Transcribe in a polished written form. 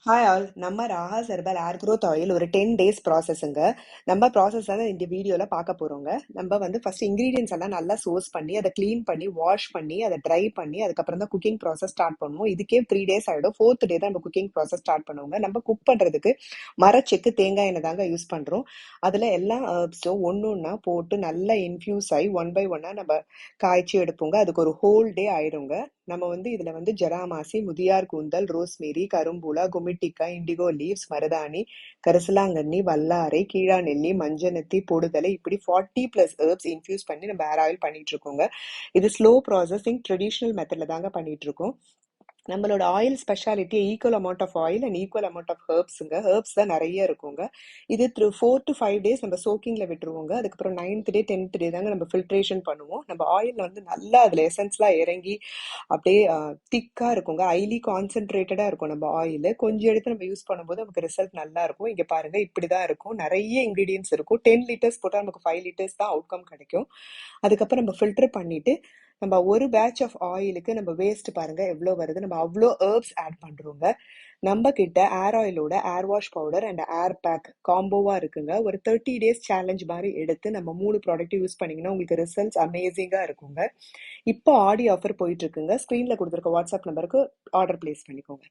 Hi all, நம்ம ராஹாஸ் herbal ஏர் growth oil ஒரு 10 days ப்ராசஸ்ங்க. நம்ம ப்ராசஸ் தான் இந்த வீடியோவில் பார்க்க போகிறோங்க. நம்ம வந்து ஃபர்ஸ்ட் இன்க்ரீடியன்ஸ் எல்லாம் நல்லா சோர்ஸ் பண்ணி அதை க்ளீன் பண்ணி வாஷ் பண்ணி அதை ட்ரை பண்ணி அதுக்கப்புறம் தான் குக்கிங் ப்ராசஸ் ஸ்டார்ட் பண்ணுவோம். இதுக்கே 3 டேஸ் ஆகிடும். 4th டே தான் நம்ம குக்கிங் ப்ராசஸ் ஸ்டார்ட் பண்ணுவோங்க. நம்ம குக் பண்ணுறதுக்கு மரச்செக்கு தேங்காய் எண்ணெய் தாங்க யூஸ் பண்ணுறோம். அதில் எல்லா ஹர்ப்ஸும் ஒன்று ஒன்றா போட்டு நல்லா இன்ஃப்யூஸ் ஆகி ஒன் பை ஒன்னாக நம்ம காய்ச்சி எடுப்போங்க. அதுக்கு ஒரு ஹோல் டே ஆயிடுங்க. நம்ம வந்து இதில் வந்து ஜராமாசி, முதியார் கூந்தல், ரோஸ்மேரி, கரும்பூலா, குமிட்டிக்கா, இண்டிகோ லீவ்ஸ், மருதாணி, கரிசலாங்கண்ணி, வல்லாரை, கீழாநெல்லி, மஞ்சனத்தி, பொடுதலை இப்படி 40+ ஹெர்ப்ஸ் இன்ஃபியூஸ் பண்ணி நம்ம ஹேர் ஆயில் பண்ணிட்டு இருக்கோங்க. இது ஸ்லோ ப்ராசஸிங் ட்ரெடிஷ்னல் மெத்தட்ல தாங்க பண்ணிட்டு இருக்கோம். நம்மளோட oil speciality equal amount of oil and equal amount of ஹெர்ப்ஸுங்க. ஹெர்ப்ஸ் தான் நிறைய இருக்குங்க. இது 4 to 5 டேஸ் நம்ம சோக்கிங்கில் விட்டுருவோங்க. அதுக்கப்புறம் 9th டே 10th டே தாங்க நம்ம ஃபில்ட்ரேஷன் பண்ணுவோம். நம்ம ஆயில் வந்து நல்லா அதில் எசன்ஸ்லாம் இறங்கி அப்படியே திக்காக இருக்குங்க. ஹைலி கான்சென்ட்ரேட்டடாக இருக்கும் நம்ம ஆயில். கொஞ்சம் எடுத்து நம்ம யூஸ் பண்ணும்போது நமக்கு ரிசல்ட் நல்லா இருக்கும். இங்கே பாருங்க, இப்படி தான் இருக்கும். நிறைய இன்க்ரீடியன்ஸ் இருக்கும். 10 லிட்டர்ஸ் போட்டால் நமக்கு 5 லிட்டர்ஸ் தான் அவுட்கம் கிடைக்கும். அதுக்கப்புறம் நம்ம ஃபில்டர் பண்ணிட்டு நம்ம ஒரு பேட்ச் ஆஃப் ஆயிலுக்கு நம்ம வேஸ்ட் பாருங்க எவ்வளோ வருது. நம்ம அவ்வளோ ஹெர்ப்ஸ் ஆட் பண்ணுறோங்க. நம்ம கிட்ட ஏர் ஆயிலோட air wash powder and air pack காம்போவா இருக்குங்க. ஒரு 30 டேஸ் சேலஞ்ச் மாதிரி எடுத்து நம்ம 3 ப்ராடக்ட் யூஸ் பண்ணீங்கன்னா உங்களுக்கு ரிசல்ட்ஸ் அமேசிங்காக இருக்குங்க. இப்போ ஆடி ஆஃபர் போயிட்டு இருக்குங்க. ஸ்க்ரீனில் கொடுத்துருக்க வாட்ஸ்அப் நம்பருக்கு ஆர்டர் பிளேஸ் பண்ணிக்கோங்க.